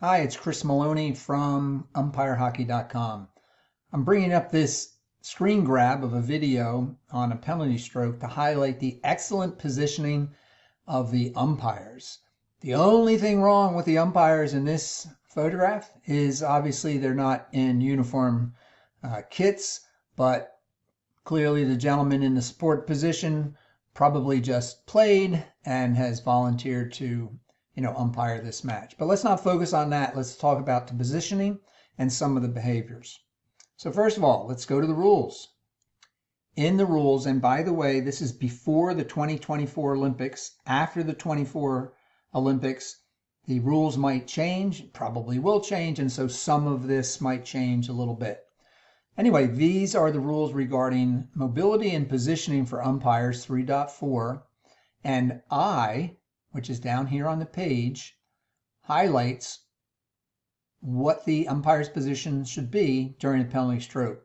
Hi, it's Chris Maloney from umpirehockey.com. I'm bringing up this screen grab of a video on a penalty stroke to highlight the excellent positioning of the umpires. The only thing wrong with the umpires in this photograph is obviously they're not in uniform kits, but clearly the gentleman in the support position probably just played and has volunteered to umpire this match. But let's not focus on that. Let's talk about the positioning and some of the behaviors. So first of all, let's go to the rules. In the rules, and by the way, this is before the 2024 Olympics. After the 24 Olympics, the rules might change, probably will change, and so some of this might change a little bit. Anyway, these are the rules regarding mobility and positioning for umpires 3.4, and I, which is down here on the page, highlights what the umpire's position should be during a penalty stroke.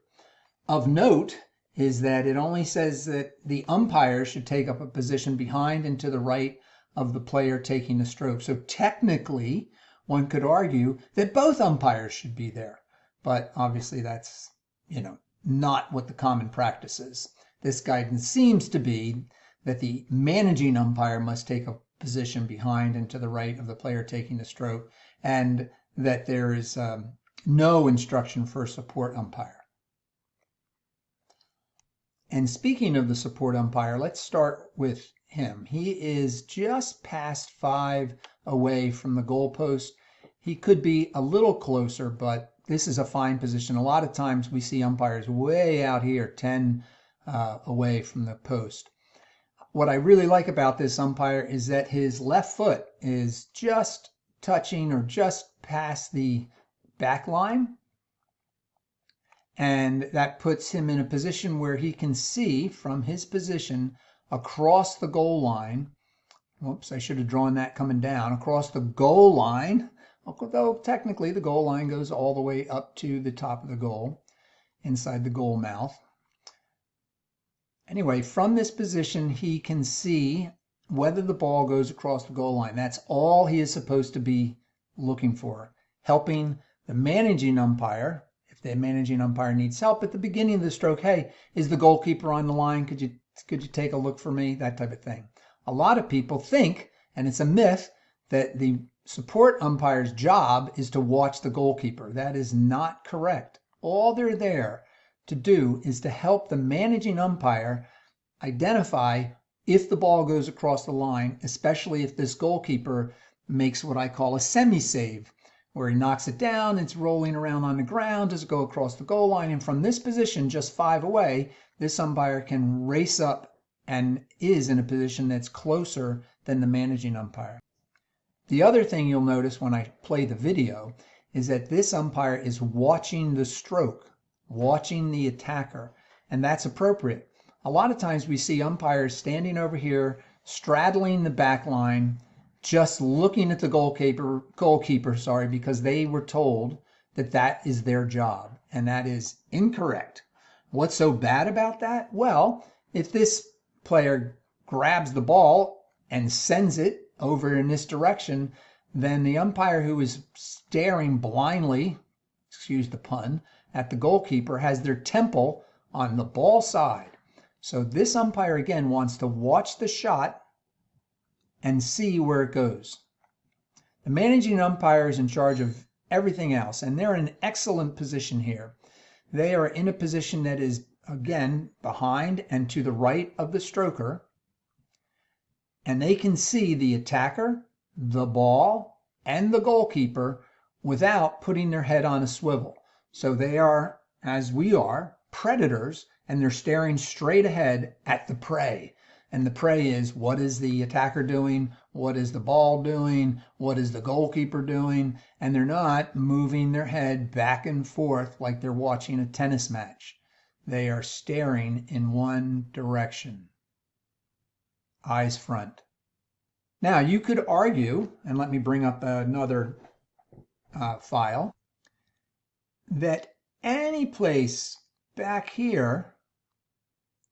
Of note is that it only says that the umpire should take up a position behind and to the right of the player taking the stroke. So technically, one could argue that both umpires should be there. But obviously that's, not what the common practice is. This guidance seems to be that the managing umpire must take a position behind and to the right of the player taking the stroke, and that there is no instruction for a support umpire. And speaking of the support umpire, let's start with him. He is just past 5 away from the goalpost. He could be a little closer, but this is a fine position. A lot of times we see umpires way out here, 10 away from the post. What I really like about this umpire is that his left foot is just touching or just past the back line. And that puts him in a position where he can see from his position across the goal line. Whoops, I should have drawn that coming down. Across the goal line, although technically the goal line goes all the way up to the top of the goal, inside the goal mouth. Anyway, from this position, he can see whether the ball goes across the goal line. That's all he is supposed to be looking for, helping the managing umpire. If the managing umpire needs help at the beginning of the stroke, hey, is the goalkeeper on the line? Could you take a look for me? That type of thing. A lot of people think, and it's a myth, that the support umpire's job is to watch the goalkeeper. That is not correct. All they're there to do is to help the managing umpire identify if the ball goes across the line, especially if this goalkeeper makes what I call a semi-save, where he knocks it down, it's rolling around on the ground, does it go across the goal line, and from this position, just 5 away, this umpire can race up and is in a position that's closer than the managing umpire. The other thing you'll notice when I play the video is that this umpire is watching the stroke, watching the attacker, and that's appropriate. A lot of times we see umpires standing over here, straddling the back line, just looking at the goalkeeper, because they were told that that is their job, and that is incorrect. What's so bad about that? Well, if this player grabs the ball and sends it over in this direction, then the umpire who is staring blindly, excuse the pun, at the goalkeeper has their temple on the ball side. So this umpire again wants to watch the shot and see where it goes. The managing umpire is in charge of everything else, and they're in an excellent position here. They are in a position that is, again, behind and to the right of the stroker, and they can see the attacker, the ball, and the goalkeeper without putting their head on a swivel. So they are, as we are, predators, and they're staring straight ahead at the prey. And the prey is, what is the attacker doing? What is the ball doing? What is the goalkeeper doing? And they're not moving their head back and forth like they're watching a tennis match. They are staring in one direction. Eyes front. Now, you could argue, and let me bring up another file, that any place back here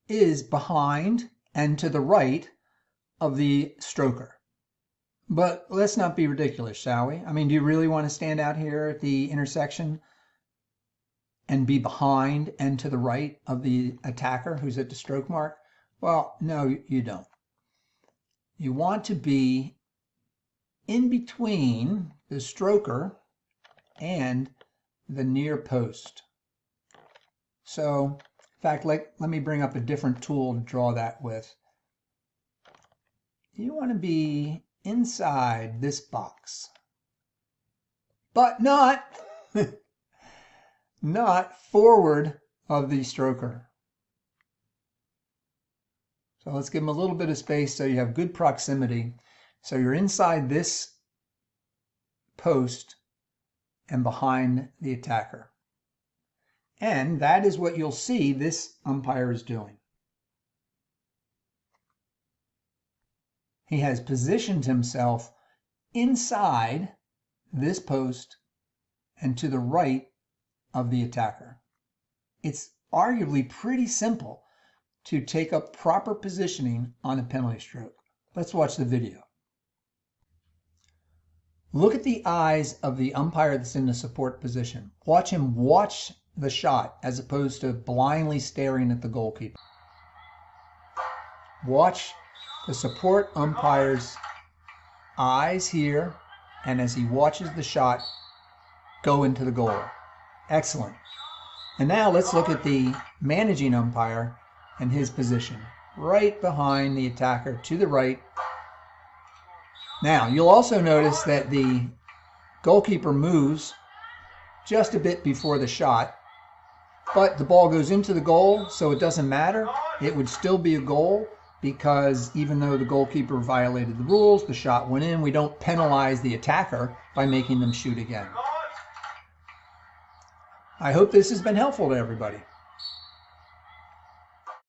is behind and to the right of the stroker. But let's not be ridiculous, shall we? I mean, do you really want to stand out here at the intersection and be behind and to the right of the attacker who's at the stroke mark? Well, no, you don't. You want to be in between the stroker and the near post. So, in fact, let me bring up a different tool to draw that with. You want to be inside this box, but not forward of the stroker. So let's give them a little bit of space so you have good proximity. So you're inside this post and behind the attacker. And that is what you'll see this umpire is doing. He has positioned himself inside this post and to the right of the attacker. It's arguably pretty simple to take up proper positioning on a penalty stroke. Let's watch the video. Look at the eyes of the umpire that's in the support position. Watch him watch the shot as opposed to blindly staring at the goalkeeper. Watch the support umpire's eyes here, and as he watches the shot go into the goal. Excellent. And now let's look at the managing umpire and his position. Right behind the attacker to the right. Now, you'll also notice that the goalkeeper moves just a bit before the shot, but the ball goes into the goal, so it doesn't matter. It would still be a goal because even though the goalkeeper violated the rules, the shot went in. We don't penalize the attacker by making them shoot again. I hope this has been helpful to everybody.